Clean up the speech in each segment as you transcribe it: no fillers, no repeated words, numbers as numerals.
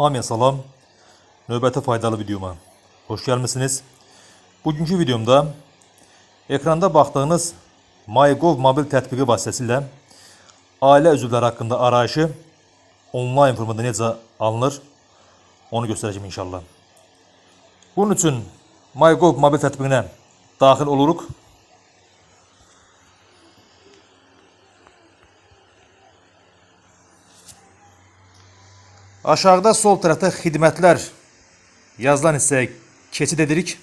Hamıya salam. Növbəti faydalı videoma hoş gəlmisiniz. Bugünkü videomda ekranda baxdığınız MyGov mobil tətbiqi vasitəsilə ailə üzvləri haqqında arayışı onlayn formada necə alınır, onu göstərəcəm inşallah. Bunun üçün MyGov mobil tətbiqinə daxil oluruq. Aşağıda sol tərəfdə xidmətlər yazılan hissəyə keçid edirik.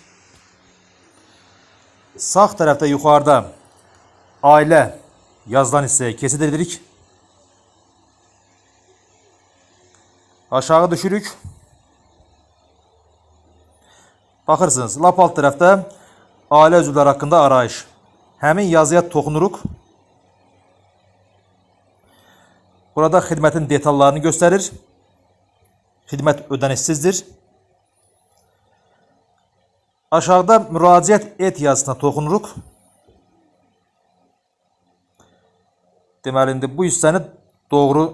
Sağ tərəfdə yuxarıda ailə yazılan hissəyə keçid edirik. Aşağı düşürük. Baxırsınız, lap alt tərəfdə ailə üzvləri haqqında arayış. Həmin yazıya toxunuruq. Burada xidmətin detallarını göstərir. Xidmət ödənişsizdir. Aşağıda müraciət et yazısına toxunuruq. Deməli, indi bu hissəni doğru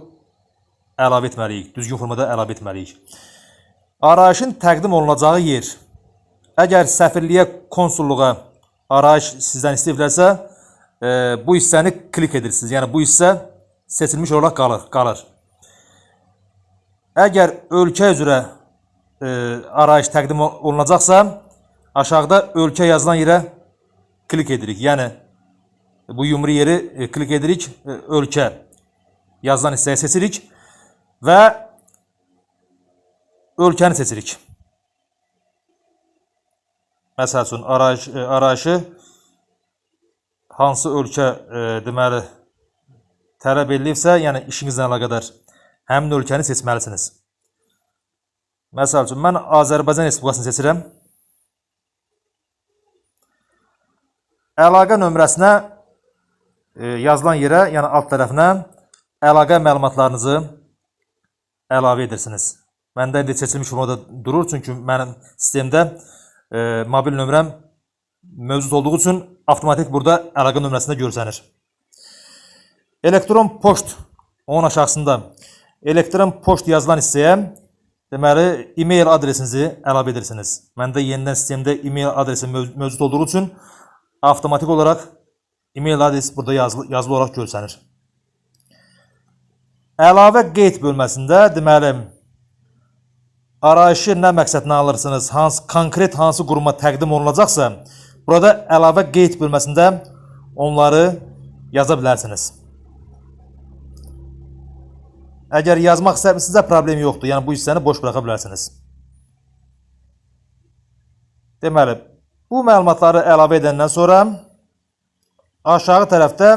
əlavə etməliyik. Düzgün formada əlavə etməliyik. Arayışın təqdim olunacağı yer. Əgər səfirliyə, konsulluğa arayış sizdən istəyirlərsə, bu hissəni klik edirsiniz. Yəni, bu hissə seçilmiş olaraq qalır. Əgər ölkə üzrə arayış təqdim olunacaqsa, aşağıda ölkə yazılan yerə klik edirik. Yəni, bu yumru yeri klik edirik, ölkə yazılan hissəyə seçirik və ölkəni seçirik. Məsəl üçün, arayışı hansı ölkə deməli tələb edilibsə, yəni işinizlə əlaqədar həmin ölkəni seçməlisiniz. Məsəl üçün, mən Azərbaycan Respublikasını seçirəm. Əlaqə nömrəsinə yazılan yerə, yəni alt tərəfinə əlaqə məlumatlarınızı əlavə edirsiniz. Məndə indi seçilmiş formada durur, çünki mənim sistemdə mobil nömrəm mövcud olduğu üçün avtomatik burada əlaqə nömrəsində görsənir. Elektron poçt, onun aşağısında elektron poçt yazılan hissəyə deməli e-mail adresinizi əlavə edirsiniz. Məndə yenidən sistemdə e-mail adresi mövcud olduğu üçün avtomatik olaraq e-mail adresi burada yazılı olaraq görsənir. Əlavə qeyd bölməsində deməli arayışı nə məqsədlə alırsınız, konkret hansı quruma təqdim olunacaqsa, burada əlavə qeyd bölməsində onları yaza bilərsiniz. Əgər yazmaq istəmirsinizsə problem yoxdur. Yəni, bu hissəni boş buraxa bilərsiniz. Deməli, bu məlumatları əlavə edəndən sonra aşağı tərəfdə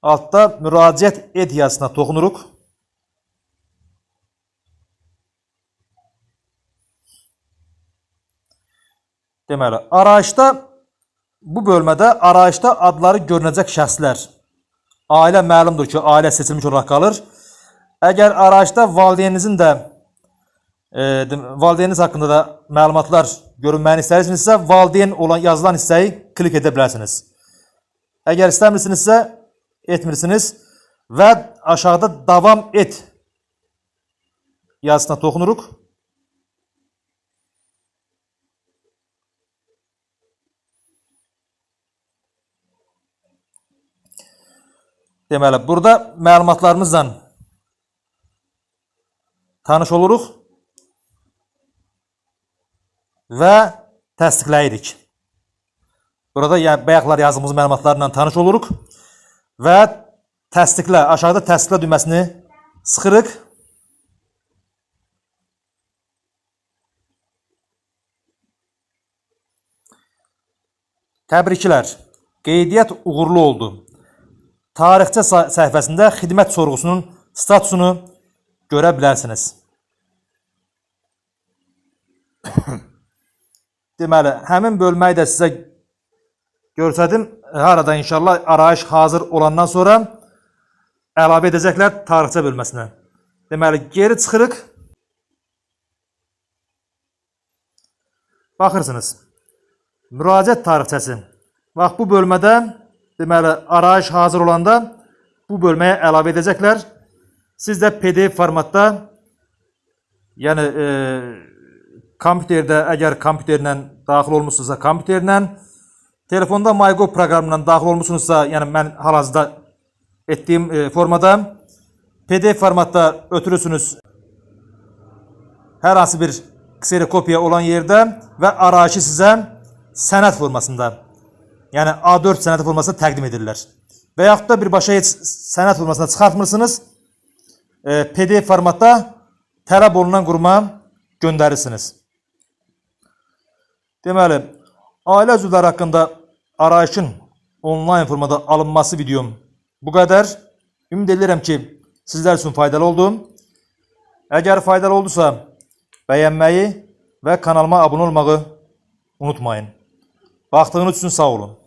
altda müraciət et yazısına toxunuruq. Deməli, arayışda, bu bölmədə arayışda adları görünəcək şəxslər. Ailə məlumdur ki, ailə seçilmiş olaraq qalır. Əgər arayışda valideyninizin də valideyniniz haqqında da məlumatlar görünməyini istəyirsinizsə, valideyn olan yazılan hissəyi klik edə bilərsiniz. Əgər istəmirsinizsə, etmirsiniz və aşağıda davam et yazısına toxunuruq. Deməli, burada məlumatlarımızla tanış oluruq və təsdiqləyirik. Burada bayaqlar yazdığımız məlumatlarla tanış oluruq və təsdiqlə, aşağıda təsdiqlə düyməsini sıxırıq. Təbriklər, qeydiyyat uğurlu oldu. Tarixçə səhifəsində xidmət sorğusunun statusunu görə bilərsiniz. Deməli, həmin bölməyi də sizə görsədim. Harada inşallah arayış hazır olandan sonra əlavə edəcəklər tarixçə bölməsinə. Deməli, geri çıxırıq. Baxırsınız, müraciət tarixçəsi. Bax, bu bölmədə deməli, arayış hazır olanda bu bölməyə əlavə edəcəklər. Siz də PDF formatda Yəni kompüterdə əgər kompüterlə daxil olmusunuzsa kompüterlə, telefonda MyGov proqramından daxil olmusunuzsa, yəni mən hal-hazırda etdiyim formada PDF formatda ötürürsünüz hər hansı bir kserokopiya olan yerdə və arayışı sizə sənəd formasında, yəni A4 sənəd formasında təqdim edirlər. Və yaxud da birbaşa heç sənəd formasında çıxartmırsınız, PDF formatda tələb olunan quruma göndərirsiniz. Deməli, ailə üzvləri haqqında arayışın onlayn formada alınması videom bu qədər. Ümid edirəm ki, sizlər üçün faydalı oldu. Əgər faydalı oldusa, bəyənməyi və kanalıma abunə olmağı unutmayın. Baxdığınız üçün sağ olun.